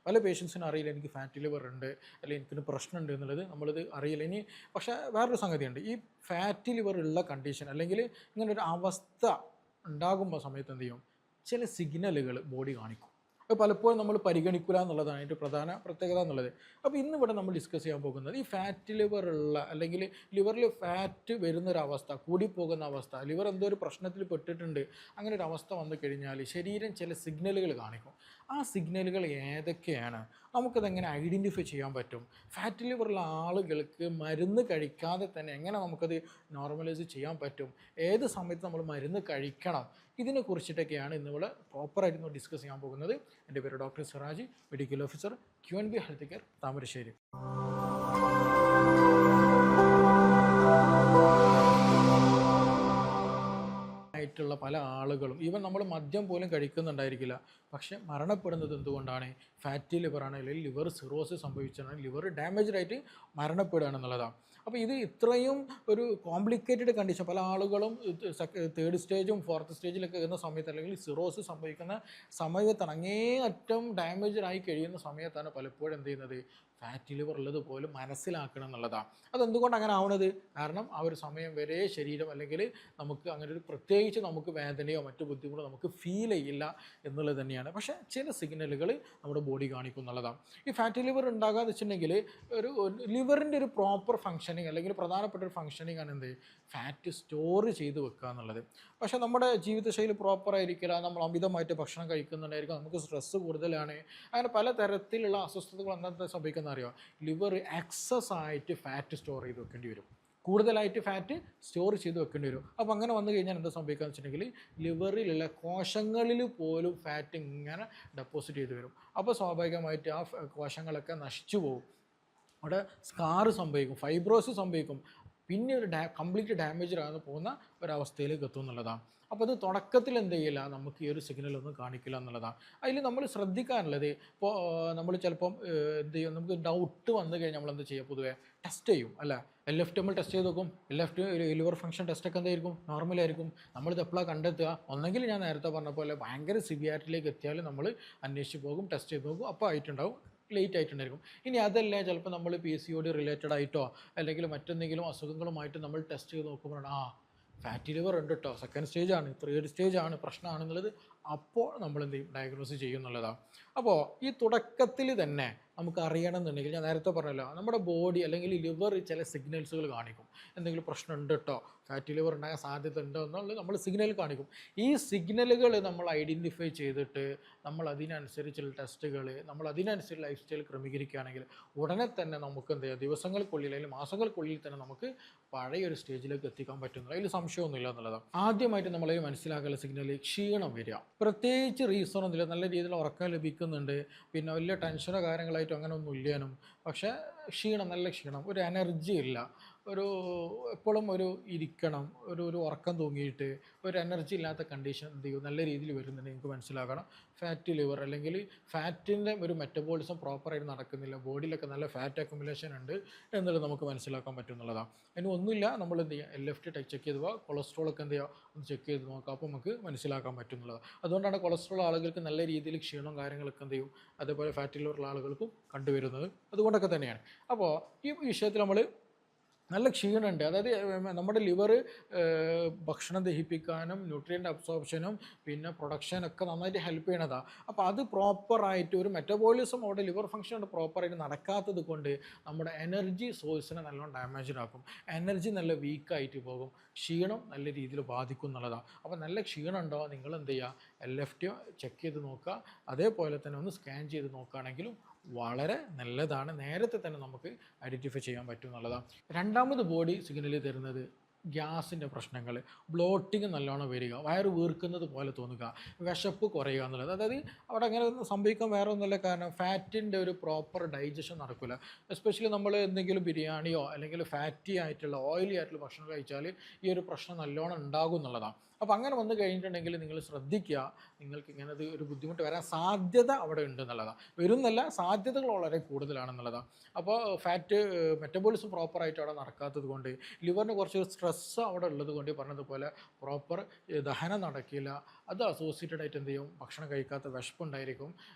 പല പേഷ്യൻസിനും അറിയില്ല എനിക്ക് ഫാറ്റി ലിവർ ഉണ്ട് അല്ലെങ്കിൽ എനിക്കൊരു പ്രശ്നമുണ്ട് എന്നുള്ളത് നമ്മളിത് അറിയില്ല. ഇനി പക്ഷേ വേറൊരു സംഗതിയുണ്ട്, ഈ ഫാറ്റി ലിവർ ഉള്ള കണ്ടീഷൻ അല്ലെങ്കിൽ ഇങ്ങനൊരു അവസ്ഥ ഉണ്ടാകുമ്പോൾ സമയത്ത് എന്ത് ചെയ്യും, ചില സിഗ്നലുകൾ ബോഡി കാണിക്കും. അത് പലപ്പോഴും നമ്മൾ പരിഗണിക്കില്ല എന്നുള്ളതാണ് അതിൻ്റെ പ്രധാന പ്രത്യേകത എന്നുള്ളത്. അപ്പോൾ ഇന്നിവിടെ നമ്മൾ ഡിസ്കസ് ചെയ്യാൻ പോകുന്നത് ഈ ഫാറ്റ് ലിവർ ഉള്ള അല്ലെങ്കിൽ ലിവറിൽ ഫാറ്റ് വരുന്നൊരവസ്ഥ, കൂടിപ്പോകുന്ന അവസ്ഥ, ലിവർ എന്തോ ഒരു പ്രശ്നത്തിൽ പെട്ടിട്ടുണ്ട്, അങ്ങനെ ഒരു അവസ്ഥ വന്നു കഴിഞ്ഞാൽ ശരീരം ചില സിഗ്നലുകൾ കാണിക്കും. ആ സിഗ്നലുകൾ ഏതൊക്കെയാണ്, നമുക്കതെങ്ങനെ ഐഡൻറ്റിഫൈ ചെയ്യാൻ പറ്റും, ഫാറ്റ് ലിവറുള്ള ആളുകൾക്ക് മരുന്ന് കഴിക്കാതെ തന്നെ എങ്ങനെ നമുക്കത് നോർമലൈസ് ചെയ്യാൻ പറ്റും, ഏത് സമയത്ത് നമ്മൾ മരുന്ന് കഴിക്കണം, ഇതിനെക്കുറിച്ചിട്ടൊക്കെയാണ് ഇന്നിവിടെ പ്രോപ്പറായിട്ട് ഡിസ്കസ് ചെയ്യാൻ പോകുന്നത്. എൻ്റെ പേര് doctor Siraj, medical officer, QNB health care, Thamarassery. ആയിട്ടുള്ള പല ആളുകളും ഈവൻ നമ്മൾ മദ്യം പോലും കഴിക്കുന്നുണ്ടായിരിക്കില്ല, പക്ഷേ മരണപ്പെടുന്നത് എന്തുകൊണ്ടാണ്, ഫാറ്റി ലിവറാണ് അല്ലെങ്കിൽ ലിവർ സിറോസിസ് സംഭവിച്ചാണ്, ലിവർ ഡാമേജ്ഡ് ആയിട്ട് മരണപ്പെടുകയാണെന്നുള്ളതാണ്. അപ്പോൾ ഇത് ഇത്രയും ഒരു കോംപ്ലിക്കേറ്റഡ് കണ്ടീഷൻ, പല ആളുകളും തേർഡ് സ്റ്റേജും ഫോർത്ത് സ്റ്റേജിലൊക്കെ എത്തുന്ന സമയത്ത് അല്ലെങ്കിൽ സിറോസിസ് സംഭവിക്കുന്ന സമയത്താണ്, അങ്ങേ അറ്റം ഡാമേജ്ഡ് ആയി കഴിയുന്ന സമയത്താണ് പലപ്പോഴും എന്ത് ചെയ്യുന്നത്, ഫാറ്റി ലിവർ ഉള്ളത് പോലും മനസ്സിലാക്കണം എന്നുള്ളതാണ്. അതെന്തുകൊണ്ട് അങ്ങനെ ആവുന്നത്, കാരണം ആ ഒരു സമയം വരെ ശരീരം അല്ലെങ്കിൽ നമുക്ക് അങ്ങനെ ഒരു പ്രത്യേകിച്ച് നമുക്ക് വേദനയോ മറ്റു ബുദ്ധിമുട്ടോ നമുക്ക് ഫീൽ ചെയ്യില്ല എന്നുള്ളത് തന്നെയാണ്. പക്ഷേ ചില സിഗ്നലുകൾ നമ്മുടെ ബോഡി കാണിക്കും എന്നുള്ളതാണ്. ഈ ഫാറ്റി ലിവർ ഉണ്ടാകാതെ വെച്ചിട്ടുണ്ടെങ്കിൽ ഒരു ലിവറിൻ്റെ ഒരു പ്രോപ്പർ ഫങ്ഷനിങ് അല്ലെങ്കിൽ പ്രധാനപ്പെട്ട ഒരു ഫങ്ഷനിങ് ആണ് എന്ത്, ഫാറ്റ് സ്റ്റോർ ചെയ്ത് വെക്കുക എന്നുള്ളത്. പക്ഷേ നമ്മുടെ ജീവിതശൈലി പ്രോപ്പറായിരിക്കില്ല, നമ്മൾ അമിതമായിട്ട് ഭക്ഷണം കഴിക്കുന്നുണ്ടായിരിക്കും, നമുക്ക് സ്ട്രെസ്സ് കൂടുതലാണ്, അങ്ങനെ പല തരത്തിലുള്ള അസ്വസ്ഥതകൾ എന്താ സംഭവിക്കുന്നത് അറിയോ, ലിവർ എക്സസ് ആയിട്ട് ഫാറ്റ് സ്റ്റോർ ചെയ്ത് വെക്കേണ്ടി വരും, കൂടുതലായിട്ട് ഫാറ്റ് സ്റ്റോർ ചെയ്ത് വെക്കേണ്ടി വരും. അപ്പോൾ അങ്ങനെ വന്നു കഴിഞ്ഞാൽ എന്താ സംഭവിക്കുക എന്ന് വെച്ചിട്ടുണ്ടെങ്കിൽ ലിവറിലുള്ള കോശങ്ങളിൽ പോലും ഫാറ്റ് ഇങ്ങനെ ഡെപ്പോസിറ്റ് ചെയ്ത് വരും. അപ്പോൾ സ്വാഭാവികമായിട്ട് ആ കോശങ്ങളൊക്കെ നശിച്ചു പോകും, അവിടെ സ്കാർ സംഭവിക്കും, ഫൈബ്രോസിസ് സംഭവിക്കും, പിന്നെ ഒരു കംപ്ലീറ്റ് ഡാമേജ് ആകുന്ന പോകുന്ന ഒരവസ്ഥയിലേക്ക് എത്തും എന്നുള്ളതാണ്. അപ്പോൾ അത് തുടക്കത്തിൽ എന്ത് ചെയ്യില്ല, നമുക്ക് ഈ ഒരു സിഗ്നലൊന്നും കാണിക്കില്ല എന്നുള്ളതാണ്. അതിൽ നമ്മൾ ശ്രദ്ധിക്കാനുള്ളത്, ഇപ്പോൾ നമ്മൾ ചിലപ്പം എന്ത് ചെയ്യും, നമുക്ക് ഡൗട്ട് വന്നു കഴിഞ്ഞാൽ നമ്മൾ എന്ത് ചെയ്യുക, പൊതുവെ ടെസ്റ്റ് ചെയ്യും അല്ല, LFT നമ്മൾ ടെസ്റ്റ് ചെയ്ത് നോക്കും. LFT ലിവർ ഫംഗ്ഷൻ ടെസ്റ്റൊക്കെ എന്തായിരിക്കും, നോർമലായിരിക്കും. നമ്മളിത് എപ്പോഴാണ് കണ്ടെത്തുക, ഒന്നെങ്കിൽ ഞാൻ നേരത്തെ പറഞ്ഞ പോലെ ഭയങ്കര സിവിയാരിറ്റിയിലേക്ക് എത്തിയാൽ നമ്മൾ അന്വേഷിച്ച് പോകും, ടെസ്റ്റ് ചെയ്ത് നോക്കും, അപ്പോൾ ആയിട്ടുണ്ടാവും, ലേറ്റ് ആയിട്ടുണ്ടായിരിക്കും. ഇനി അതല്ല, ചിലപ്പോൾ നമ്മൾ PCOD റിലേറ്റഡ് ആയിട്ടോ അല്ലെങ്കിൽ മറ്റെന്തെങ്കിലും അസുഖങ്ങളുമായിട്ട് നമ്മൾ ടെസ്റ്റ് ചെയ്ത് നോക്കുമ്പോഴാണ് ഫാറ്റി ലിവർ ഉണ്ട് കേട്ടോ, സെക്കൻഡ് സ്റ്റേജാണ്, തേർഡ് സ്റ്റേജാണ് പ്രശ്നമാണെന്നുള്ളത്, അപ്പോൾ നമ്മൾ എന്ത് ചെയ്യും, ഡയഗ്നോസ് ചെയ്യുന്നുള്ളതാണ്. അപ്പോൾ ഈ തുടക്കത്തിൽ തന്നെ നമുക്ക് അറിയണമെന്നുണ്ടെങ്കിൽ ഞാൻ നേരത്തെ പറഞ്ഞല്ലോ, നമ്മുടെ ബോഡി അല്ലെങ്കിൽ ലിവർ ചില സിഗ്നൽസുകൾ കാണിക്കും, എന്തെങ്കിലും പ്രശ്നം ഉണ്ട് കേട്ടോ, ഫാറ്റി ലിവർ ഉണ്ടാകാൻ സാധ്യത ഉണ്ടോ എന്നുള്ളത് നമ്മൾ സിഗ്നൽ കാണിക്കും. ഈ സിഗ്നലുകൾ നമ്മൾ ഐഡൻറ്റിഫൈ ചെയ്തിട്ട് നമ്മൾ അതിനനുസരിച്ചുള്ള ടെസ്റ്റുകൾ, നമ്മൾ അതിനനുസരിച്ച് ലൈഫ് സ്റ്റൈൽ ക്രമീകരിക്കുകയാണെങ്കിൽ ഉടനെ തന്നെ നമുക്ക് എന്ത് ചെയ്യുക, ദിവസങ്ങൾക്കുള്ളിൽ അല്ലെങ്കിൽ മാസങ്ങൾക്കുള്ളിൽ തന്നെ നമുക്ക് പഴയൊരു സ്റ്റേജിലേക്ക് എത്തിക്കാൻ പറ്റുന്നില്ല, അതിൽ സംശയമൊന്നുമില്ല എന്നുള്ളതാണ്. ആദ്യമായിട്ട് നമ്മൾ മനസ്സിലാക്കുന്ന സിഗ്നൽ ക്ഷീണം വരിക, പ്രത്യേകിച്ച് റീസണൊന്നുമില്ല, നല്ല രീതിയിൽ ഉറക്കം ലഭിക്കുന്നുണ്ട്, പിന്നെ വലിയ ടെൻഷനോ കാര്യങ്ങളായിട്ടോ അങ്ങനെ ഒന്നും ഇല്ലാനും, പക്ഷേ ക്ഷീണം, നല്ല ക്ഷീണം, ഒരു എനർജി ഇല്ല, ഒരു എപ്പോഴും ഒരു ഇരിക്കണം, ഒരു ഉറക്കം തൂങ്ങിയിട്ട് ഒരു എനർജി ഇല്ലാത്ത കണ്ടീഷൻ എന്ത് ചെയ്യും, നല്ല രീതിയിൽ വരുന്നുണ്ട്, നിങ്ങൾക്ക് മനസ്സിലാക്കണം ഫാറ്റി ലിവർ അല്ലെങ്കിൽ ഫാറ്റിൻ്റെ ഒരു മെറ്റബോളിസം പ്രോപ്പറായിട്ട് നടക്കുന്നില്ല, ബോഡിയിലൊക്കെ നല്ല ഫാറ്റ് അക്യുമുലേഷൻ ഉണ്ട് എന്നുള്ളത് നമുക്ക് മനസ്സിലാക്കാൻ പറ്റുന്നുള്ളതാണ്. അതിന് ഒന്നുമില്ല, നമ്മൾ എന്ത് ചെയ്യുക, LFT ചെക്ക് ചെയ്ത് പോവുക, കൊളസ്ട്രോളൊക്കെ എന്ത് ചെയ്യുക, ഒന്ന് ചെക്ക് ചെയ്ത് നോക്കുക, അപ്പോൾ നമുക്ക് മനസ്സിലാക്കാൻ പറ്റുന്നുള്ളത്. അതുകൊണ്ടാണ് കൊളസ്ട്രോൾ ആളുകൾക്ക് നല്ല രീതിയിൽ ക്ഷീണവും കാര്യങ്ങളൊക്കെ എന്ത് ചെയ്യും, അതേപോലെ ഫാറ്റി ലിവറുള്ള ആളുകൾക്കും കണ്ടുവരുന്നത് അതുകൊണ്ടൊക്കെ തന്നെയാണ്. അപ്പോൾ ഈ വിഷയത്തിൽ നമ്മൾ നല്ല ക്ഷീണമുണ്ട്, അതായത് നമ്മുടെ ലിവർ ഭക്ഷണം ദഹിപ്പിക്കാനും ന്യൂട്രിയൻ്റ് അബ്സോർപ്ഷനും പിന്നെ പ്രൊഡക്ഷനൊക്കെ നന്നായിട്ട് ഹെൽപ്പ് ചെയ്യണതാണ്. അപ്പോൾ അത് പ്രോപ്പറായിട്ട് ഒരു മെറ്റബോളിസം അവിടെ ലിവർ ഫംഗ്ഷൻ പ്രോപ്പറായിട്ട് നടക്കാത്തത് കൊണ്ട് നമ്മുടെ എനർജി സോഴ്സിനെ നല്ലോണം ഡാമേജ്ഡ് ആക്കും, എനർജി നല്ല വീക്കായിട്ട് പോകും, ക്ഷീണം നല്ല രീതിയിൽ ബാധിക്കും എന്നുള്ളതാണ്. അപ്പോൾ നല്ല ക്ഷീണം ഉണ്ടോ, നിങ്ങൾ എന്ത് ചെയ്യുക, LFT ചെക്ക് ചെയ്ത് നോക്കുക, അതേപോലെ തന്നെ ഒന്ന് സ്കാൻ ചെയ്ത് നോക്കുകയാണെങ്കിലും വളരെ നല്ലതാണ്, നേരത്തെ തന്നെ നമുക്ക് ഐഡൻറ്റിഫൈ ചെയ്യാൻ പറ്റും എന്നുള്ളതാണ്. രണ്ടാമത് ബോഡി സിഗ്നൽ തരുന്നത് ഗ്യാസിൻ്റെ പ്രശ്നങ്ങൾ, ബ്ലോട്ടിങ് നല്ലോണം വരിക, വയറ് വീർക്കുന്നത് പോലെ തോന്നുക, വിശപ്പ് കുറയുക എന്നുള്ളത്. അതായത് അവിടെ അങ്ങനെ സംഭവിക്കാൻ വേറെ ഒന്നുമില്ല, കാരണം ഫാറ്റിൻ്റെ ഒരു പ്രോപ്പർ ഡൈജഷൻ നടക്കില്ല. എസ്പെഷ്യലി നമ്മൾ എന്തെങ്കിലും ബിരിയാണിയോ അല്ലെങ്കിൽ ഫാറ്റി ആയിട്ടുള്ള ഓയിലി ആയിട്ടുള്ള ഭക്ഷണം കഴിച്ചാൽ ഈ ഒരു പ്രശ്നം നല്ലോണം ഉണ്ടാകും എന്നുള്ളതാണ്. അപ്പോൾ അങ്ങനെ വന്നു കഴിഞ്ഞിട്ടുണ്ടെങ്കിൽ നിങ്ങൾ ശ്രദ്ധിക്കുക, നിങ്ങൾക്ക് ഇങ്ങനെ ഒരു ബുദ്ധിമുട്ട് വരാൻ സാധ്യത അവിടെ ഉണ്ട് എന്നുള്ളതാണ്, വരുന്നല്ല, സാധ്യതകൾ വളരെ കൂടുതലാണെന്നുള്ളതാണ്. അപ്പോൾ ഫാറ്റ് മെറ്റബോളിസം പ്രോപ്പറായിട്ട് അവിടെ നടക്കാത്തത് കൊണ്ട് ലിവറിന് കുറച്ച് സ്ട്രെസ്സ് അവിടെ ഉള്ളത് കൊണ്ട് പറഞ്ഞതുപോലെ പ്രോപ്പർ ദഹനം നടക്കില്ല, അത് അസോസിയേറ്റഡ് ആയിട്ട് എന്ത് ചെയ്യും, ഭക്ഷണം കഴിക്കാത്ത വിശപ്പുണ്ടായിരിക്കും,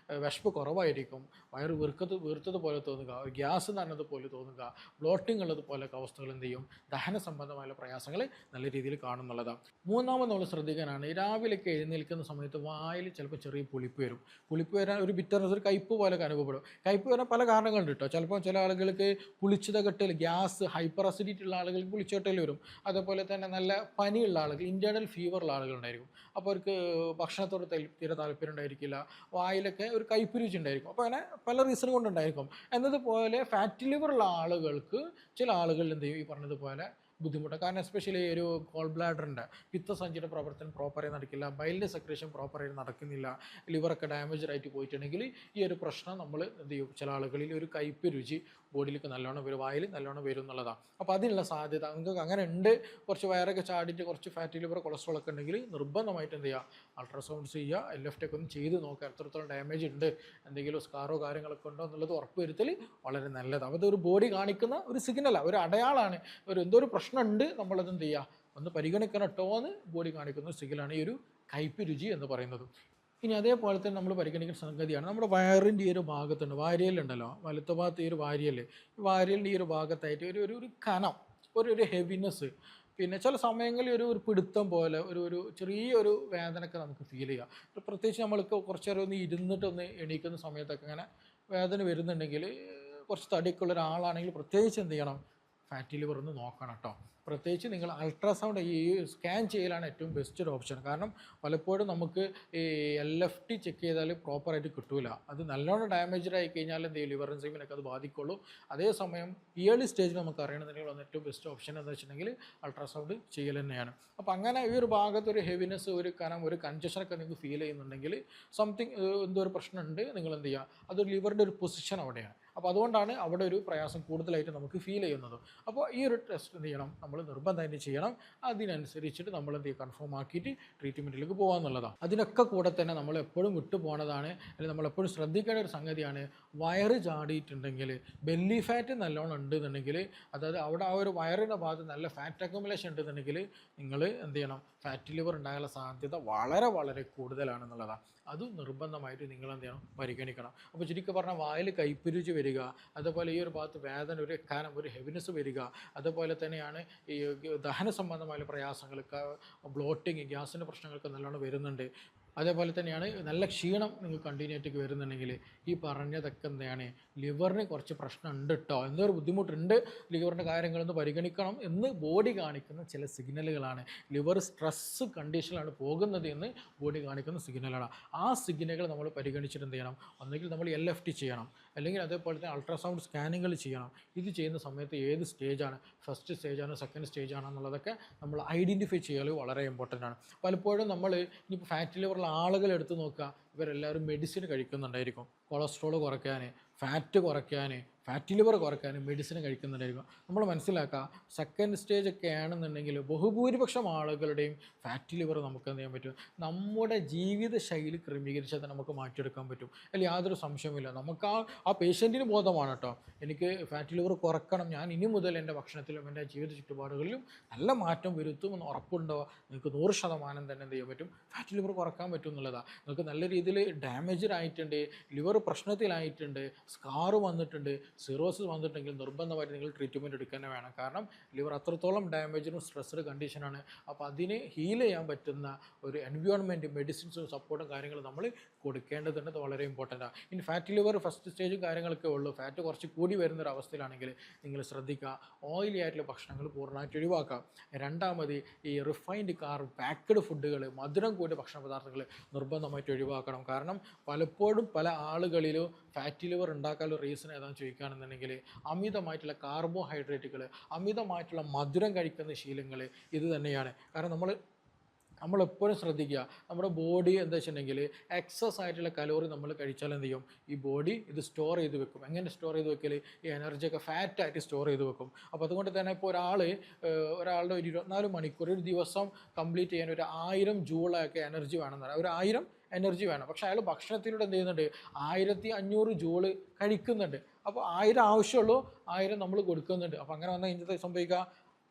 വിശപ്പ് കുറവായിരിക്കും, വയറ് വീർത്തത് പോലെ തോന്നുക, ഗ്യാസ് നിറഞ്ഞത് പോലെ തോന്നുക, ബ്ലോട്ടിംഗ് ഉള്ളത് പോലെയൊക്കെ അവസ്ഥകൾ എന്ത് ചെയ്യും, ദഹന സംബന്ധമായ പ്രയാസങ്ങൾ നല്ല രീതിയിൽ കാണുന്നുള്ളതാണ്. മൂന്നാമത് നമ്മൾ ശ്രദ്ധിക്കാനാണ്, രാവിലെയൊക്കെ എഴുന്നേൽക്കുന്ന സമയത്ത് വായിൽ ചിലപ്പോൾ ചെറിയ പുളിപ്പ് വരും. പുളിപ്പ് വരാൻ ഒരു ബിറ്റർനെസ്, ഒരു കയ്പ്പ് പോലെയൊക്കെ അനുഭവപ്പെടും. കയ്പ്പ് വരാൻ പല കാരണങ്ങളുണ്ട് കേട്ടോ. ചിലപ്പോൾ ചില ആളുകൾക്ക് പുളിച്ചതകട്ടിൽ ഗ്യാസ്, ഹൈപ്പർ അസിഡിറ്റി ഉള്ള ആളുകൾക്ക് പുളിച്ചോട്ടൽ വരും. അതേപോലെ തന്നെ നല്ല പനിയുള്ള ആളുകൾ, ഇൻറ്റേർണൽ ഫീവർ ഉള്ള ആളുകളുണ്ടായിരിക്കും. അപ്പോൾ അവർക്ക് ഭക്ഷണത്തോട് തീരെ താല്പര്യം ഉണ്ടായിരിക്കില്ല, വായിലൊക്കെ ഒരു കയ്പ്പ് രുചി ഉണ്ടായിരിക്കും. അപ്പോൾ അങ്ങനെ പല റീസൺ കൊണ്ടുണ്ടായിരിക്കും. എന്നതുപോലെ ഫാറ്റി ലിവർ ഉള്ള ആളുകൾക്ക് ചില ആളുകൾ എന്ത് ചെയ്യും, ഈ പറഞ്ഞതുപോലെ ബുദ്ധിമുട്ടാണ്. കാരണം എസ്പെഷ്യലി ഒരു കോൾ ബ്ലാഡറിൻ്റെ പിത്തസഞ്ചിയുടെ പ്രവർത്തനം പ്രോപ്പറായി നടക്കില്ല, ബൈലിൻ്റെ സെക്രേഷൻ പ്രോപ്പറായി നടക്കുന്നില്ല, ലിവറൊക്കെ ഡാമേജ് ആയിട്ട് പോയിട്ടുണ്ടെങ്കിൽ ഈ ഒരു പ്രശ്നം നമ്മൾ എന്ത് ചെയ്യും, ചില ആളുകളിൽ ഒരു കയ്പ്പ് രുചി ബോഡിയിലേക്ക് നല്ലോണം വരും, വായിൽ നല്ലോണം വരും എന്നുള്ളതാണ്. അപ്പോൾ അതിനുള്ള സാധ്യത നിങ്ങൾക്ക് അങ്ങനെ ഉണ്ട്. കുറച്ച് വയറൊക്കെ ചാടിയിട്ട് കുറച്ച് ഫാറ്റി ലിവർ, കൊളസ്ട്രോൾ ഒക്കെ ഉണ്ടെങ്കിൽ നിർബന്ധമായിട്ട് എന്ത് ചെയ്യുക, അൾട്രാസൗണ്ട് ചെയ്യുക, LFT ഒക്കെ ഒന്ന് ചെയ്ത് നോക്കുക, എത്രത്തോളം ഡാമേജ് ഉണ്ട്, എന്തെങ്കിലും സ്കാറോ കാര്യങ്ങളൊക്കെ ഉണ്ടോ എന്നുള്ളത് ഉറപ്പ് വരുത്തൽ വളരെ നല്ലതാണ്. അതൊരു ബോഡി കാണിക്കുന്ന ഒരു സിഗ്നലാണ്, ഒരു അടയാളമാണ്. എന്തോ ഒരു പ്രശ്നമുണ്ട്, നമ്മളത് എന്ത് ചെയ്യുക, ഒന്ന് പരിഗണിക്കണം കേട്ടോ എന്ന് ബോഡി കാണിക്കുന്ന സിഗ്നലാണ് ഈ ഒരു കയ്പ്പ് രുചി എന്ന് പറയുന്നത്. ഇനി അതേപോലെ തന്നെ നമ്മൾ പരിഗണിക്കുന്ന സംഗതിയാണ് നമ്മുടെ വയറിൻ്റെ ഈ ഒരു ഭാഗത്തുണ്ട്, വാരിയലുണ്ടല്ലോ, വലത്തെ ഭാഗത്ത് ഈ ഒരു വാരിയൽ, ഈ വാരിയലിൻ്റെ ഈ ഒരു ഭാഗത്തായിട്ട് ഒരു കനം, ഒരു ഹെവിനെസ്, പിന്നെ ചില സമയങ്ങളിൽ ഒരു പിടുത്തം പോലെ ഒരു ചെറിയൊരു വേദനയൊക്കെ നമുക്ക് ഫീൽ ചെയ്യാം. പ്രത്യേകിച്ച് നമ്മൾക്ക് കുറച്ച് നേരം ഒന്ന് ഇരുന്നിട്ടൊന്ന് എണീക്കുന്ന സമയത്തൊക്കെ അങ്ങനെ വേദന വരുന്നുണ്ടെങ്കിൽ, കുറച്ച് തടിയൊക്കെയുള്ള ഒരാളാണെങ്കിൽ പ്രത്യേകിച്ച് എന്ത് ചെയ്യണം, ഫാറ്റി ലിവർ ഒന്ന് നോക്കണം കേട്ടോ. പ്രത്യേകിച്ച് നിങ്ങൾ അൾട്രാസൗണ്ട് ഈ സ്കാൻ ചെയ്യലാണ് ഏറ്റവും ബെസ്റ്റ് ഒരു ഓപ്ഷൻ. കാരണം പലപ്പോഴും നമുക്ക് ഈ LFT ചെക്ക് ചെയ്താൽ പ്രോപ്പറായിട്ട് കിട്ടില്ല. അത് നല്ലോണം ഡാമേജ്ഡ് ആയി കഴിഞ്ഞാൽ എന്ത് ചെയ്യും, ലിവർ എൻസൈമിനൊക്കെ അത് ബാധിക്കുള്ളൂ. അതേസമയം ഏർലി സ്റ്റേജിൽ നമുക്ക് അറിയണമെന്നുണ്ടെങ്കിൽ വന്ന ഏറ്റവും ബെസ്റ്റ് ഓപ്ഷൻ എന്ന് വെച്ചിട്ടുണ്ടെങ്കിൽ അൾട്രാസൗണ്ട് ചെയ്യൽ തന്നെയാണ്. അപ്പോൾ അങ്ങനെ ഈ ഒരു ഭാഗത്ത് ഒരു ഹെവിനെസ്, ഒരു കനം, ഒരു കൺജഷനൊക്കെ നിങ്ങൾക്ക് ഫീൽ ചെയ്യുന്നുണ്ടെങ്കിൽ സംതിങ് എന്തോ ഒരു പ്രശ്നമുണ്ട്, നിങ്ങൾ എന്ത് ചെയ്യുക, അതൊരു ലിവറിൻ്റെ ഒരു പൊസിഷൻ അവിടെയാണ്. അപ്പോൾ അതുകൊണ്ടാണ് അവിടെ ഒരു പ്രയാസം കൂടുതലായിട്ട് നമുക്ക് ഫീൽ ചെയ്യുന്നത്. അപ്പോൾ ഈ ഒരു ടെസ്റ്റ് എന്ത് ചെയ്യണം, നമ്മൾ നിർബന്ധമായിട്ട് ചെയ്യണം. അതിനനുസരിച്ചിട്ട് നമ്മൾ എന്ത് ചെയ്യുക, കൺഫേം ആക്കിയിട്ട് ട്രീറ്റ്മെൻറ്റിലേക്ക് പോകാമെന്നുള്ളതാണ്. അതിനൊക്കെ കൂടെ തന്നെ നമ്മൾ എപ്പോഴും വിട്ടു പോകണതാണ്, അല്ലെങ്കിൽ നമ്മളെപ്പോഴും ശ്രദ്ധിക്കേണ്ട ഒരു സംഗതിയാണ്, വയറ് ചാടിയിട്ടുണ്ടെങ്കിൽ, ബെല്ലി ഫാറ്റ് നല്ലോണം ഉണ്ടെന്നുണ്ടെങ്കിൽ, അതായത് അവിടെ ആ ഒരു വയറിൻ്റെ ഭാഗത്ത് നല്ല ഫാറ്റ് അക്യുമുലേഷൻ ഉണ്ടെന്നുണ്ടെങ്കിൽ നിങ്ങൾ എന്ത് ചെയ്യണം, ഫാറ്റി ലിവർ ഉണ്ടാകാനുള്ള സാധ്യത വളരെ വളരെ കൂടുതലാണെന്നുള്ളതാണ്. അത് നിർബന്ധമായിട്ട് നിങ്ങൾ എന്ത് ചെയ്യണം, പരിഗണിക്കണം. അപ്പോൾ ചുരുക്കി പറഞ്ഞാൽ വായിൽ കയ്പ്പ് രുചി വരിക, അതുപോലെ ഈ ഒരു ഭാഗത്ത് വേദന, ഒരു കനം, ഒരു ഹെവിനെസ് വരിക, അതുപോലെ തന്നെയാണ് ഈ ദഹന സംബന്ധമായ പ്രയാസങ്ങൾ, ബ്ലോട്ടിങ്, ഗ്യാസിൻ്റെ പ്രശ്നങ്ങളൊക്കെ നല്ലോണം വരുന്നുണ്ട്. അതേപോലെ തന്നെയാണ് നല്ല ക്ഷീണം നിങ്ങൾക്ക് കണ്ടിന്യൂ ആയിട്ട് വരുന്നുണ്ടെങ്കിൽ, ഈ പറഞ്ഞതൊക്കെ എന്താണ്, ലിവറിന് കുറച്ച് പ്രശ്നം ഉണ്ട് കേട്ടോ, എന്തൊരു ബുദ്ധിമുട്ടുണ്ട്, ലിവറിൻ്റെ കാര്യങ്ങളൊന്ന് പരിഗണിക്കണം എന്ന് ബോഡി കാണിക്കുന്ന ചില സിഗ്നലുകളാണ്. ലിവർ സ്ട്രെസ് കണ്ടീഷനിലാണ് പോകുന്നത് എന്ന് ബോഡി കാണിക്കുന്ന സിഗ്നലാണ്. ആ സിഗ്നലുകൾ നമ്മൾ പരിഗണിച്ചിട്ട് എന്ത് ചെയ്യണം, ഒന്നുകിൽ നമ്മൾ LFT ചെയ്യണം, അല്ലെങ്കിൽ അതേപോലെ തന്നെ അൾട്രാസൗണ്ട് സ്കാനിങ്ങൾ ചെയ്യണം. ഇത് ചെയ്യുന്ന സമയത്ത് ഏത് സ്റ്റേജാണ്, ഫസ്റ്റ് സ്റ്റേജാണ്, സെക്കൻഡ് സ്റ്റേജാണ് എന്നുള്ളതൊക്കെ നമ്മൾ ഐഡൻറ്റിഫൈ ചെയ്യൽ വളരെ ഇമ്പോർട്ടൻ്റ് ആണ്. പലപ്പോഴും നമ്മൾ ഇനിയിപ്പോൾ ഫാറ്റി ലിവറുള്ള ആളുകൾ എടുത്ത് നോക്കുക, ഇവരെല്ലാവരും മെഡിസിൻ കഴിക്കുന്നുണ്ടായിരിക്കും, കൊളസ്ട്രോൾ കുറയ്ക്കാൻ, ഫാറ്റ് കുറയ്ക്കാൻ, ഫാറ്റി ലിവർ കുറയ്ക്കാൻ മെഡിസിൻ കഴിക്കുന്നുണ്ടായിരിക്കും. നമ്മൾ മനസ്സിലാക്കുക, സെക്കൻഡ് സ്റ്റേജ് ഒക്കെ ആണെന്നുണ്ടെങ്കിൽ ബഹുഭൂരിപക്ഷം ആളുകളുടെയും ഫാറ്റി ലിവർ നമുക്ക് എന്ത് ചെയ്യാൻ പറ്റും, നമ്മുടെ ജീവിത ശൈലി ക്രമീകരിച്ചാൽ നമുക്ക് മാറ്റിയെടുക്കാൻ പറ്റും. അതിൽ യാതൊരു സംശയവുമില്ല. നമുക്ക് ആ പേഷ്യൻറ്റിന് ബോധമാണ് കേട്ടോ, എനിക്ക് ഫാറ്റി ലിവർ കുറക്കണം, ഞാൻ ഇനി മുതൽ എൻ്റെ ഭക്ഷണത്തിലും എൻ്റെ ജീവിത ചുറ്റുപാടുകളിലും നല്ല മാറ്റം വരുത്തുമെന്ന് ഉറപ്പുണ്ടോ, നിങ്ങൾക്ക് 100% തന്നെ എന്ത് ചെയ്യാൻ പറ്റും, ഫാറ്റി ലിവർ കുറക്കാൻ പറ്റും എന്നുള്ളതാണ്. നിങ്ങൾക്ക് നല്ല രീതിയിൽ ഡാമേജ്ഡ് ആയിട്ടുണ്ട്, ലിവർ പ്രശ്നത്തിലായിട്ടുണ്ട്, സ്കാർ വന്നിട്ടുണ്ട്, സിറോസിസ് വന്നിട്ടുണ്ടെങ്കിൽ നിർബന്ധമായിട്ട് നിങ്ങൾ ട്രീറ്റ്മെൻറ്റ് എടുക്കാൻ വേണം. കാരണം ലിവർ അത്രത്തോളം ഡാമേജിനും സ്ട്രെസ്ഡ് കണ്ടീഷനാണ്. അപ്പോൾ അതിനെ ഹീൽ ചെയ്യാൻ പറ്റുന്ന ഒരു എൻവയോൺമെൻറ്റ്, മെഡിസിൻസും സപ്പോർട്ടും കാര്യങ്ങളും നമ്മൾ കൊടുക്കേണ്ടതുണ്ട്. അത് വളരെ ഇമ്പോർട്ടൻ്റ് ആണ്. ഇനി ഫാറ്റി ലിവർ ഫസ്റ്റ് സ്റ്റേജും കാര്യങ്ങളൊക്കെ ഉള്ളൂ, ഫാറ്റ് കുറച്ച് കൂടി വരുന്നൊരവസ്ഥയിലാണെങ്കിൽ നിങ്ങൾ ശ്രദ്ധിക്കുക, ഓയിലി ആയിട്ടുള്ള ഭക്ഷണങ്ങൾ പൂർണ്ണമായിട്ട് ഒഴിവാക്കാം. രണ്ടാമത് ഈ റിഫൈൻഡ് പാക്ക്ഡ് ഫുഡുകൾ, മധുരം കൂടിയ ഭക്ഷണ പദാർത്ഥങ്ങൾ നിർബന്ധമായിട്ട് ഒഴിവാക്കണം. കാരണം പലപ്പോഴും പല ആളുകളിലും ഫാറ്റി ലിവർ ഉണ്ടാക്കാനുള്ള റീസൺ ഏതാണെന്ന് ചോദിക്കുകയാണെന്നുണ്ടെങ്കിൽ അമിതമായിട്ടുള്ള കാർബോഹൈഡ്രേറ്റുകൾ, അമിതമായിട്ടുള്ള മധുരം കഴിക്കുന്ന ശീലങ്ങൾ ഇത് തന്നെയാണ്. കാരണം നമ്മളെപ്പോഴും ശ്രദ്ധിക്കുക, നമ്മുടെ ബോഡി എന്താ വെച്ചിട്ടുണ്ടെങ്കിൽ എക്സസ് ആയിട്ടുള്ള കലോറി നമ്മൾ കഴിച്ചാൽ എന്ത് ചെയ്യും, ഈ ബോഡി ഇത് സ്റ്റോർ ചെയ്ത് വെക്കും. എങ്ങനെ സ്റ്റോർ ചെയ്ത് വെക്കൽ, ഈ എനർജിയൊക്കെ ഫാറ്റായിട്ട് സ്റ്റോർ ചെയ്ത് വെക്കും. അപ്പോൾ അതുകൊണ്ട് തന്നെ ഇപ്പോൾ ഒരാളുടെ ഒരു 24 മണിക്കൂർ, ഒരു ദിവസം കംപ്ലീറ്റ് ചെയ്യാൻ ഒരു 1000 ജൂളൊക്കെ എനർജി വേണമെന്ന് പറയാം, ഒരു 1000 എനർജി വേണം. പക്ഷേ അയാൾ ഭക്ഷണത്തിലൂടെ എന്ത് ചെയ്യുന്നുണ്ട്, 1500 ജൂള് കഴിക്കുന്നുണ്ട്. അപ്പോൾ 1000 ആവശ്യമുള്ളൂ, 1000 നമ്മൾ കൊടുക്കുന്നുണ്ട്. അപ്പോൾ അങ്ങനെ വന്നാൽ എന്ത് സംഭവിക്കുക,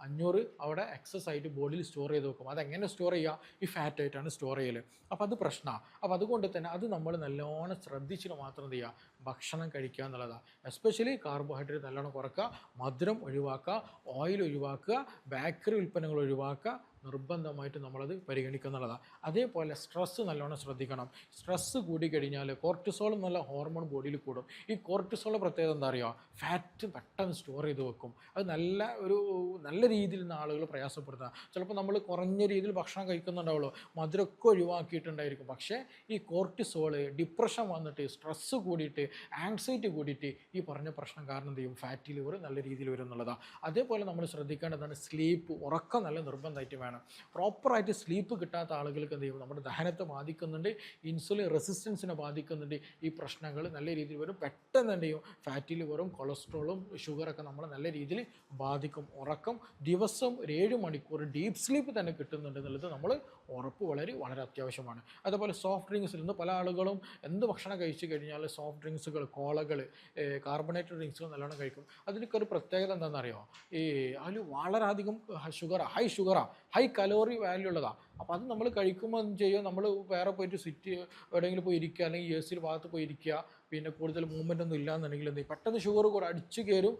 500 അവിടെ എക്സസ് ആയിട്ട് ബോഡിയിൽ സ്റ്റോർ ചെയ്ത് വെക്കും. അതെങ്ങനെ സ്റ്റോർ ചെയ്യുക? ഈ ഫാറ്റ് ആയിട്ടാണ് സ്റ്റോർ ചെയ്യൽ. അപ്പോൾ അത് പ്രശ്നമാണ്. അപ്പോൾ അതുകൊണ്ട് തന്നെ അത് നമ്മൾ നല്ലോണം ശ്രദ്ധിച്ചിട്ട് മാത്രം എന്ത് ചെയ്യുക, ഭക്ഷണം കഴിക്കുക എന്നുള്ളതാണ്. എസ്പെഷ്യലി കാർബോഹൈഡ്രേറ്റ് നല്ലോണം കുറക്കുക, മധുരം ഒഴിവാക്കുക, ഓയിൽ ഒഴിവാക്കുക, ബേക്കറി ഉൽപ്പന്നങ്ങൾ ഒഴിവാക്കുക, നിർബന്ധമായിട്ട് നമ്മളത് പരിഗണിക്കുന്നുള്ളതാണ്. അതേപോലെ സ്ട്രെസ്സ് നല്ലോണം ശ്രദ്ധിക്കണം. സ്ട്രെസ്സ് കൂടിക്കഴിഞ്ഞാൽ കോർട്ടിസോൾ എന്നുള്ള ഹോർമോൺ ബോഡിയിൽ കൂടും. ഈ കോർട്ടിസോളിൻ്റെ പ്രത്യേകത എന്താ അറിയുക? ഫാറ്റ് പെട്ടെന്ന് സ്റ്റോർ ചെയ്ത് വെക്കും. അത് നല്ല രീതിയിൽ നിന്ന് ആളുകൾ പ്രയാസപ്പെടുത്തുക. ചിലപ്പോൾ നമ്മൾ കുറഞ്ഞ രീതിയിൽ ഭക്ഷണം കഴിക്കുന്നുണ്ടാവുള്ളൂ, മധുരമൊക്കെ ഒഴിവാക്കിയിട്ടുണ്ടായിരിക്കും. പക്ഷേ ഈ കോർട്ടിസോള് ഡിപ്രഷൻ വന്നിട്ട് സ്ട്രെസ്സ് കൂടിയിട്ട് ആങ്സൈറ്റി കൂടിയിട്ട് ഈ പറഞ്ഞ പ്രശ്നം കാരണം എന്ത് ചെയ്യും? ഫാറ്റി ലിവർ നല്ല രീതിയിൽ വരും എന്നുള്ളതാണ്. അതേപോലെ നമ്മൾ ശ്രദ്ധിക്കേണ്ടതാണ് സ്ലീപ്പ്, ഉറക്കം നല്ല നിർബന്ധമായിട്ട് വേണം. പ്രോപ്പറായിട്ട് സ്ലീപ്പ് കിട്ടാത്ത ആളുകൾക്ക് എന്ത് ചെയ്യും? നമ്മുടെ ദഹനത്തെ ബാധിക്കുന്നുണ്ട്, ഇൻസുലിൻ റെസിസ്റ്റൻസിനെ ബാധിക്കുന്നുണ്ട്. ഈ പ്രശ്നങ്ങൾ നല്ല രീതിയിൽ വരും. പെട്ടെന്ന് എന്ത് ചെയ്യും? ഫാറ്റി ലിവറും കൊളസ്ട്രോളും ഷുഗറൊക്കെ നമ്മളെ നല്ല രീതിയിൽ ബാധിക്കും. ഉറക്കം ദിവസം ഒരു 7 മണിക്കൂർ ഡീപ്പ് സ്ലീപ്പ് തന്നെ കിട്ടുന്നുണ്ട് എന്നുള്ളത് നമ്മൾ ഉറപ്പ് വളരെ അത്യാവശ്യമാണ്. അതുപോലെ സോഫ്റ്റ് ഡ്രിങ്ക്സിൽ നിന്ന് പല ആളുകളും എന്ത് ഭക്ഷണം കഴിച്ചു കഴിഞ്ഞാൽ സോഫ്റ്റ് ഡ്രിങ്ക്സുകൾ, കോളകൾ, കാർബണേറ്റഡ് ഡ്രിങ്ക്സുകൾ നല്ലോണം കഴിക്കും. അതിനൊക്കെ ഒരു പ്രത്യേകത എന്താണെന്നറിയോ? അതിൽ വളരെയധികം ഹൈ ഷുഗറാണ്, ഹൈ കലോറി വാല്യൂ ഉള്ളതാണ്. അപ്പോൾ അത് നമ്മൾ കഴിക്കുമ്പോൾ എന്ത് ചെയ്യും? നമ്മൾ വേറെ പോയിട്ട് എവിടെയെങ്കിലും പോയി ഇരിക്കുക, അല്ലെങ്കിൽ AC ഭാഗത്ത് പോയി ഇരിക്കുക, പിന്നെ കൂടുതൽ മൂവ്മെൻ്റ് ഒന്നും ഇല്ലയെന്നുണ്ടെങ്കിൽ എന്ത് ചെയ്യും? പെട്ടെന്ന് ഷുഗർ കൂടെ അടിച്ചു കയറും,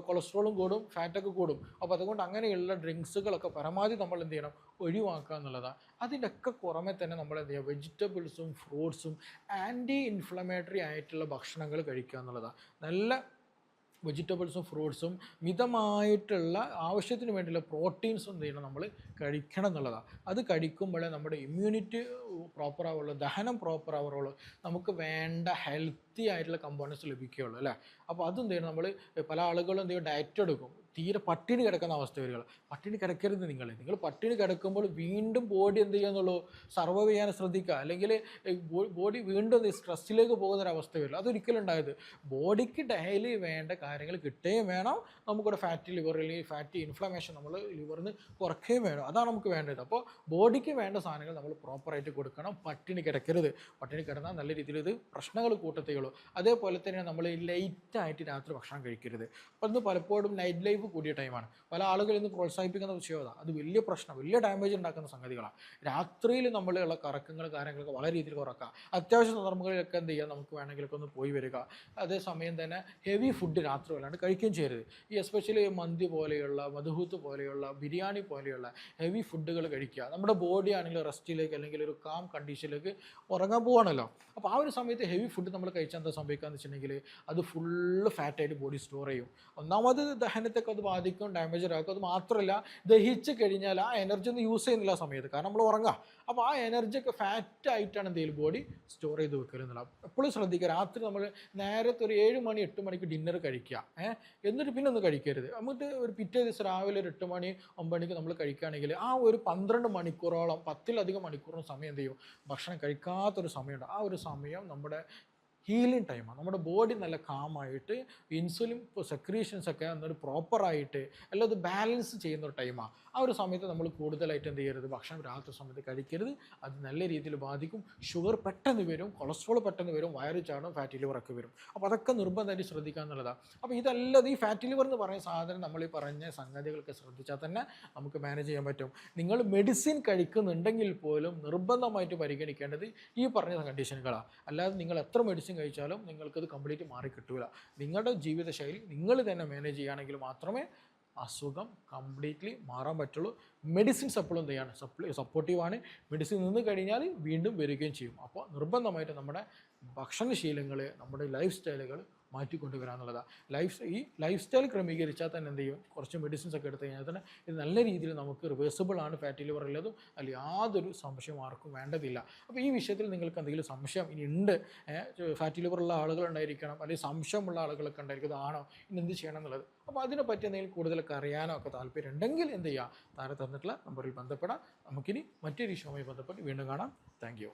കൊളസ്ട്രോളും കൂടും, ഫാറ്റൊക്കെ കൂടും. അപ്പോൾ അതുകൊണ്ട് അങ്ങനെയുള്ള ഡ്രിങ്ക്സുകളൊക്കെ പരമാവധി നമ്മൾ എന്ത് ചെയ്യണം? ഒഴിവാക്കുക എന്നുള്ളതാണ്. അതിൻ്റെയൊക്കെ പുറമെ തന്നെ നമ്മൾ എന്ത് ചെയ്യുക? വെജിറ്റബിൾസും ഫ്രൂട്ട്സും ആൻറ്റി ഇൻഫ്ലമേറ്ററി ആയിട്ടുള്ള ഭക്ഷണങ്ങൾ കഴിക്കുക എന്നുള്ളതാണ്. നല്ല വെജിറ്റബിൾസും ഫ്രൂട്ട്സും മിതമായിട്ടുള്ള ആവശ്യത്തിന് വേണ്ടിയുള്ള പ്രോട്ടീൻസും എന്ത് ചെയ്യണം? നമ്മൾ കഴിക്കണം എന്നുള്ളതാണ്. അത് കഴിക്കുമ്പോഴേ നമ്മുടെ ഇമ്മ്യൂണിറ്റി പ്രോപ്പർ ആവുള്ളൂ, ദഹനം പ്രോപ്പർ ആവുള്ളൂ, നമുക്ക് വേണ്ട ഹെൽത്തി ആയിട്ടുള്ള കമ്പോണൻസ് ലഭിക്കുകയുള്ളൂ അല്ലേ. അപ്പോൾ അതെന്ത് ചെയ്യണം? നമ്മൾ പല ആളുകളും എന്ത് ചെയ്യും? ഡയറ്റ് എടുക്കും, തീരെ പട്ടിണി കിടക്കുന്ന അവസ്ഥ വരിക. പട്ടിണി കിടക്കരുത്. നിങ്ങൾ പട്ടിണി കിടക്കുമ്പോൾ വീണ്ടും ബോഡി എന്ത് ചെയ്യുന്നുള്ളൂ? സർവൈവ് ചെയ്യാൻ ശ്രദ്ധിക്കുക. അല്ലെങ്കിൽ ബോഡി വീണ്ടും സ്ട്രെസ്സിലേക്ക് പോകുന്നൊരവസ്ഥ വരില്ല. അതൊരിക്കലും ഉണ്ടായത്. ബോഡിക്ക് ഡെയിലി വേണ്ട കാര്യങ്ങൾ കിട്ടുകയും വേണം, നമുക്കൊരു ഫാറ്റി ലിവർ അല്ലെങ്കിൽ ഫാറ്റി ഇൻഫ്ലമേഷൻ നമ്മൾ ലിവറിന് കുറയ്ക്കുകയും വേണം. അതാണ് നമുക്ക് വേണ്ടത്. അപ്പോൾ ബോഡിക്ക് വേണ്ട സാധനങ്ങൾ നമ്മൾ പ്രോപ്പറായിട്ട് കൊടുക്കണം. പട്ടിണി കിടക്കരുത്. പട്ടിണി കിടന്നാൽ നല്ല രീതിയിൽ ഇത് പ്രശ്നങ്ങൾ കൂട്ടത്തേ ഉള്ളൂ. അതേപോലെ തന്നെ നമ്മൾ ലൈറ്റായിട്ട് രാത്രി ഭക്ഷണം കഴിക്കരുത്. അപ്പോൾ ഇന്ന് പലപ്പോഴും നൈറ്റ് ലൈഫ് കൂടിയ ടൈമാണ്. പല ആളുകൾ ഇന്ന് പ്രോത്സാഹിപ്പിക്കുന്ന വിഷയമാണ്. അത് വലിയ പ്രശ്നം, വലിയ ഡാമേജ് ഉണ്ടാക്കുന്ന സംഗതികളാണ്. രാത്രിയിൽ നമ്മളുള്ള കറക്കങ്ങൾ കാര്യങ്ങളൊക്കെ വളരെ രീതിയിൽ കുറക്കുക. അത്യാവശ്യ സന്ദർഭങ്ങളിലൊക്കെ എന്ത് ചെയ്യുക? നമുക്ക് വേണമെങ്കിലൊക്കെ ഒന്ന് പോയി വരിക. അതേസമയം തന്നെ ഹെവി ഫുഡ് രാത്രി വല്ലാണ്ട് കഴിക്കുകയും ചെയ്യരുത്. ഈ എസ്പെഷ്യലി മന്തി പോലെയുള്ള, മധുഹൂത്ത് പോലെയുള്ള, ബിരിയാണി പോലെയുള്ള ഹെവി ഫുഡുകൾ കഴിക്കുക. നമ്മുടെ ബോഡി ആണെങ്കിൽ റെസ്റ്റിലേക്ക് അല്ലെങ്കിൽ ഒരു കാം കണ്ടീഷനിലേക്ക് ഉറങ്ങാൻ പോവാണല്ലോ. അപ്പോൾ ആ ഒരു സമയത്ത് ഹെവി ഫുഡ് നമ്മൾ കഴിച്ചാൽ എന്താ സംഭവിക്കുക എന്ന് വെച്ചിട്ടുണ്ടെങ്കിൽ അത് ഫുള്ള് ഫാറ്റായിട്ട് ബോഡി സ്റ്റോർ ചെയ്യും. ഒന്നാമത് ദഹനത്തൊക്കെ അത് ബാധിക്കും, ഡാമേജ് ആക്കും. അത് മാത്രമല്ല, ദഹിച്ച് കഴിഞ്ഞാൽ ആ എനർജി ഒന്നും യൂസ് ചെയ്യുന്നില്ല ആ സമയത്ത്, കാരണം നമ്മൾ ഉറങ്ങുക. അപ്പോൾ ആ എനർജിയൊക്കെ ഫാറ്റായിട്ടാണ് എന്തെങ്കിലും ബോഡി സ്റ്റോർ ചെയ്ത് വെക്കരുന്നില്ല. എപ്പോഴും ശ്രദ്ധിക്കുക, രാത്രി നമ്മൾ നേരത്തെ ഒരു 7 മണി 8 മണിക്ക് ഡിന്നർ കഴിക്കുക, എന്നിട്ട് പിന്നെ ഒന്ന് കഴിക്കരുത്. എന്നിട്ട് ഒരു പിറ്റേ ദിവസം രാവിലെ ഒരു 8 മണി 9 മണിക്ക് നമ്മൾ കഴിക്കുകയാണെങ്കിൽ ആ ഒരു 12 മണിക്കൂറോളം 10-ലധികം മണിക്കൂറും സമയം എന്ത് ചെയ്യും? ഭക്ഷണം കഴിക്കാത്തൊരു സമയമുണ്ട്. ആ ഒരു സമയം നമ്മുടെ ഹീലിംഗ് ടൈമാണ്. നമ്മുടെ ബോഡി നല്ല കാമായിട്ട് ഇൻസുലിൻ സെക്രീഷൻസ് ഒക്കെ എന്നൊരു പ്രോപ്പറായിട്ട് എല്ലാം അത് ബാലൻസ് ചെയ്യുന്ന ഒരു ടൈമാണ്. ആ ഒരു സമയത്ത് നമ്മൾ കൂടുതലായിട്ട് എന്ത് ചെയ്യരുത്? ഭക്ഷണം രാത്രി സമയത്ത് കഴിക്കരുത്. അത് നല്ല രീതിയിൽ ബാധിക്കും. ഷുഗർ പെട്ടെന്ന് വരും, കൊളസ്ട്രോൾ പെട്ടെന്ന് വരും, വയറ് ചാടും, ഫാറ്റി ലിവറൊക്കെ വരും. അപ്പോൾ അതൊക്കെ നിർബന്ധമായിട്ട് ശ്രദ്ധിക്കുക എന്നുള്ളതാണ്. അപ്പോൾ ഇതല്ലാതെ ഈ ഫാറ്റി ലിവർ എന്ന് പറയുന്ന സാധനം നമ്മൾ ഈ പറഞ്ഞ സംഗതികളൊക്കെ ശ്രദ്ധിച്ചാൽ തന്നെ നമുക്ക് മാനേജ് ചെയ്യാൻ പറ്റും. നിങ്ങൾ മെഡിസിൻ കഴിക്കുന്നുണ്ടെങ്കിൽ പോലും നിർബന്ധമായിട്ട് പരിഗണിക്കേണ്ടത് ഈ പറഞ്ഞ കണ്ടീഷനുകളാണ്. അല്ലാതെ നിങ്ങൾ എത്ര മെഡിസിൻ കഴിച്ചാലും നിങ്ങൾക്കത് കംപ്ലീറ്റ് മാറി കിട്ടൂല. നിങ്ങളുടെ ജീവിതശൈലി നിങ്ങൾ തന്നെ മാനേജ് ചെയ്യുകയാണെങ്കിൽ മാത്രമേ അസുഖം കംപ്ലീറ്റ്ലി മാറാൻ പറ്റുള്ളൂ. മെഡിസിൻസ് എപ്പോഴും എന്ത് ചെയ്യാണ്? സപ്പോർട്ടീവാണ്. മെഡിസിൻ നിന്ന് കഴിഞ്ഞാൽ വീണ്ടും വരികയും ചെയ്യും. അപ്പോൾ നിർബന്ധമായിട്ട് നമ്മുടെ ഭക്ഷണശീലങ്ങൾ, നമ്മുടെ ലൈഫ് സ്റ്റൈലുകൾ മാറ്റിക്കൊണ്ടുവരാന്നുള്ളതാണ്. ഈ ലൈഫ് സ്റ്റൈൽ ക്രമീകരിച്ചാൽ തന്നെ എന്ത് ചെയ്യും? കുറച്ച് മെഡിസിൻസ് ഒക്കെ എടുത്തു കഴിഞ്ഞാൽ തന്നെ ഇത് നല്ല രീതിയിൽ നമുക്ക് റിവേഴ്സിബിൾ ആണ് ഫാറ്റി ലിവർ ഉള്ളതും. അതിൽ യാതൊരു സംശയം ആർക്കും വേണ്ടതില്ല. അപ്പോൾ ഈ വിഷയത്തിൽ നിങ്ങൾക്ക് എന്തെങ്കിലും സംശയം ഇനി ഉണ്ട്, ഫാറ്റി ലിവർ ഉള്ള ആളുകൾ ഉണ്ടായിരിക്കണം, അല്ലെങ്കിൽ സംശയമുള്ള ആളുകളൊക്കെ ഉണ്ടായിരിക്കും, ഇതാണോ ഇനി എന്ത് ചെയ്യണം എന്നുള്ളത്. അപ്പോൾ അതിനെപ്പറ്റി എന്തെങ്കിലും കൂടുതലൊക്കെ അറിയാനോ ഒക്കെ താല്പര്യം ഉണ്ടെങ്കിൽ എന്ത് ചെയ്യുക? താഴെ തന്നിട്ടുള്ള നമ്പറിൽ ബന്ധപ്പെടാം. നമുക്കിനി മറ്റൊരു വിഷയവുമായി ബന്ധപ്പെട്ട് വീണ്ടും കാണാം. Thank you.